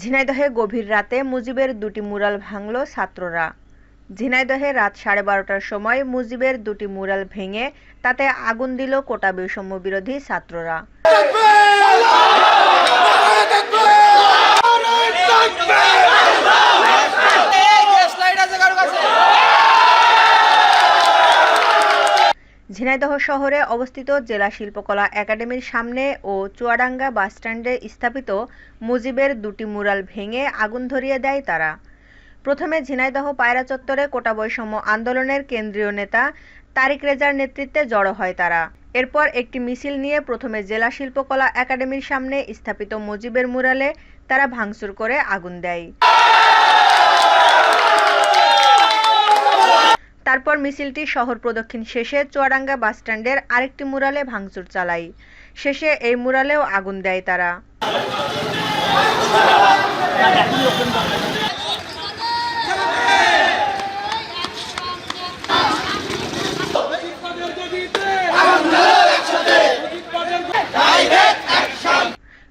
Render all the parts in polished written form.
ঝিনাইদহে গভীর রাতে মুজিবের দুটি মুরাল ভাঙল ছাত্ররা। ঝিনাইদহে রাত 12:30টার সময় মুজিবের দুটি মুরাল ভেঙে তাতে আগুন দিল কোটা বৈষম্য বিরোধী ছাত্ররা। ঝিনাইদহ শহরে অবস্থিত জেলা শিল্পকলা একাডেমির সামনে ও চুয়াডাঙ্গা বাসস্ট্যান্ডে স্থাপিত মুজিবের দুটি মুরাল ভেঙে আগুন ধরিয়ে দেয় তারা। প্রথমে ঝিনাইদহ পায়রা চত্বরে কোটা বৈষম্য আন্দোলনের কেন্দ্রীয় নেতা তারিক রেজার নেতৃত্বে জড়ো হয় তারা। এরপর একটি মিছিল নিয়ে প্রথমে জেলা শিল্পকলা একাডেমির সামনে স্থাপিত মুজিবের মুরালে তারা ভাঙচুর করে আগুন দেয়। তারপর মিছিলটি শহর প্রদক্ষিণ শেষে চুয়াডাঙ্গা বাসস্ট্যান্ডের আরেকটি মুরালে ভাঙচুর চালায়। শেষে এই মুরালেও আগুন দেয় তারা।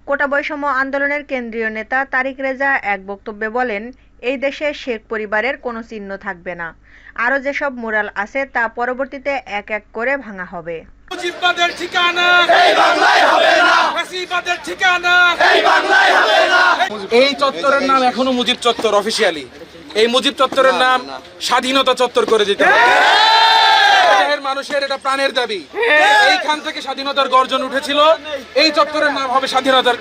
কোটা বৈষম্য আন্দোলনের কেন্দ্রীয় নেতা তারিক রেজা এক বক্তব্যে বলেন, এই দেশে শেখ পরিবারের কোনো চিহ্ন থাকবে না। আরও যেসব মুরাল আছে তা পরবর্তীতে এক এক করে ভাঙা হবে। এই চত্বরের নাম এখনো মুজিব চত্বর অফিসিয়ালি। এই মুজিব চত্বরের নাম স্বাধীনতা চত্বর করে দিতে হবে। মানুষের এটা প্রাণের দাবি। এইখান থেকে স্বাধীনতার গর্জন উঠেছিল। এই চত্বরের নাম হবে স্বাধীনতার